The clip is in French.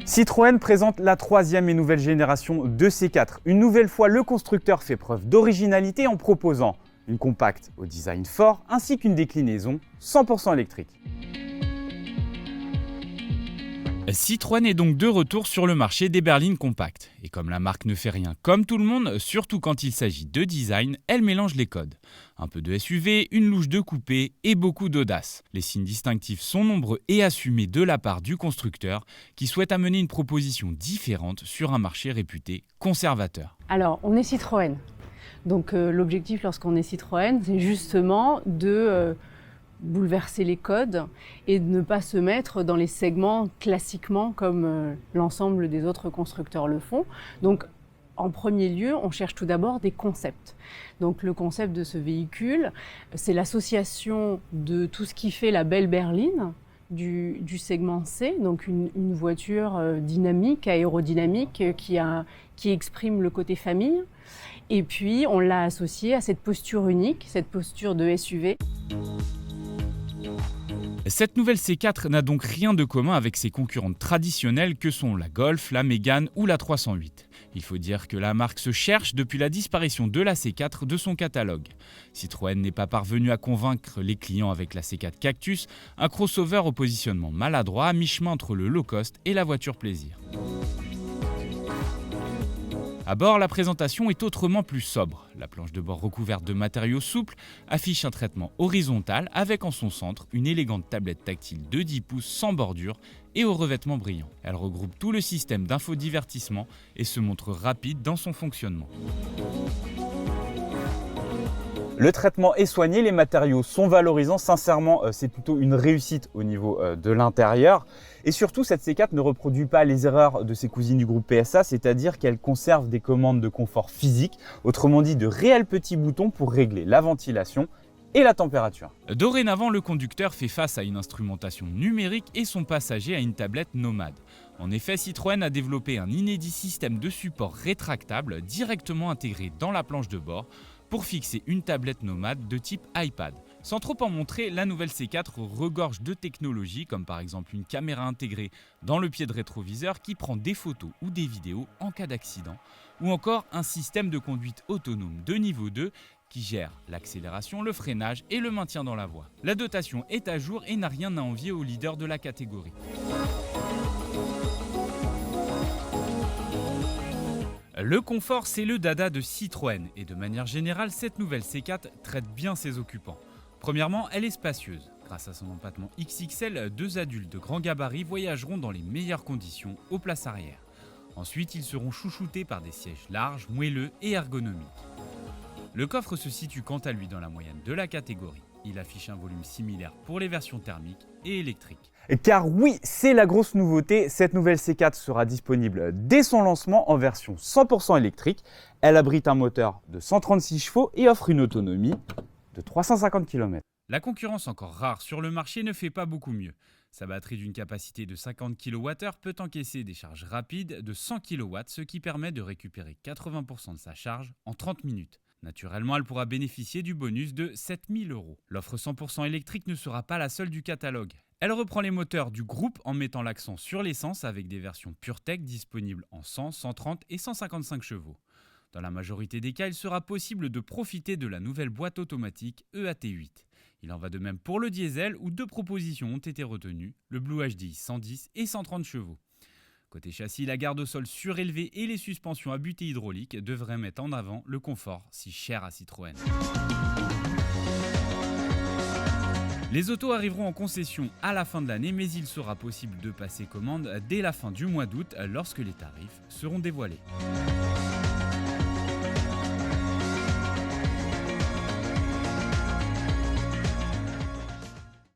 Citroën présente la troisième et nouvelle génération de C4. Une nouvelle fois, le constructeur fait preuve d'originalité en proposant une compacte au design fort ainsi qu'une déclinaison 100% électrique. Citroën est donc de retour sur le marché des berlines compactes. Et comme la marque ne fait rien comme tout le monde, surtout quand il s'agit de design, elle mélange les codes. Un peu de SUV, une louche de coupé et beaucoup d'audace. Les signes distinctifs sont nombreux et assumés de la part du constructeur qui souhaite amener une proposition différente sur un marché réputé conservateur. Alors, on est Citroën. Donc l'objectif lorsqu'on est Citroën, c'est justement de bouleverser les codes et de ne pas se mettre dans les segments classiquement comme l'ensemble des autres constructeurs le font. Donc en premier lieu, on cherche tout d'abord des concepts. Donc le concept de ce véhicule, c'est l'association de tout ce qui fait la belle berline du segment C, donc une voiture dynamique, aérodynamique qui exprime le côté famille. Et puis on l'a associé à cette posture unique, cette posture de SUV. Cette nouvelle C4 n'a donc rien de commun avec ses concurrentes traditionnelles que sont la Golf, la Mégane ou la 308. Il faut dire que la marque se cherche depuis la disparition de la C4 de son catalogue. Citroën n'est pas parvenu à convaincre les clients avec la C4 Cactus, un crossover au positionnement maladroit à mi-chemin entre le low-cost et la voiture plaisir. À bord, la présentation est autrement plus sobre. La planche de bord recouverte de matériaux souples affiche un traitement horizontal avec en son centre une élégante tablette tactile de 10 pouces sans bordure et au revêtement brillant. Elle regroupe tout le système d'infodivertissement et se montre rapide dans son fonctionnement. Le traitement est soigné, les matériaux sont valorisants. Sincèrement, c'est plutôt une réussite au niveau de l'intérieur. Et surtout, cette C4 ne reproduit pas les erreurs de ses cousines du groupe PSA, c'est-à-dire qu'elle conserve des commandes de confort physique, autrement dit de réels petits boutons pour régler la ventilation et la température. Dorénavant, le conducteur fait face à une instrumentation numérique et son passager à une tablette nomade. En effet, Citroën a développé un inédit système de support rétractable directement intégré dans la planche de bord pour fixer une tablette nomade de type iPad. Sans trop en montrer, la nouvelle C4 regorge de technologies comme par exemple une caméra intégrée dans le pied de rétroviseur qui prend des photos ou des vidéos en cas d'accident, ou encore un système de conduite autonome de niveau 2 qui gère l'accélération, le freinage et le maintien dans la voie. La dotation est à jour et n'a rien à envier aux leaders de la catégorie. Le confort, c'est le dada de Citroën et de manière générale, cette nouvelle C4 traite bien ses occupants. Premièrement, elle est spacieuse. Grâce à son empattement XXL, deux adultes de grand gabarit voyageront dans les meilleures conditions aux places arrière. Ensuite, ils seront chouchoutés par des sièges larges, moelleux et ergonomiques. Le coffre se situe quant à lui dans la moyenne de la catégorie. Il affiche un volume similaire pour les versions thermiques et électriques. Car oui, c'est la grosse nouveauté, cette nouvelle C4 sera disponible dès son lancement en version 100% électrique. Elle abrite un moteur de 136 chevaux et offre une autonomie de 350 km. La concurrence encore rare sur le marché ne fait pas beaucoup mieux. Sa batterie d'une capacité de 50 kWh peut encaisser des charges rapides de 100 kW, ce qui permet de récupérer 80% de sa charge en 30 minutes. Naturellement, elle pourra bénéficier du bonus de 7 000 €. L'offre 100% électrique ne sera pas la seule du catalogue. Elle reprend les moteurs du groupe en mettant l'accent sur l'essence avec des versions PureTech disponibles en 100, 130 et 155 chevaux. Dans la majorité des cas, il sera possible de profiter de la nouvelle boîte automatique EAT8. Il en va de même pour le diesel où deux propositions ont été retenues, le Blue HDI 110 et 130 chevaux. Côté châssis, la garde au sol surélevée et les suspensions à butée hydraulique devraient mettre en avant le confort si cher à Citroën. Les autos arriveront en concession à la fin de l'année, mais il sera possible de passer commande dès la fin du mois d'août lorsque les tarifs seront dévoilés.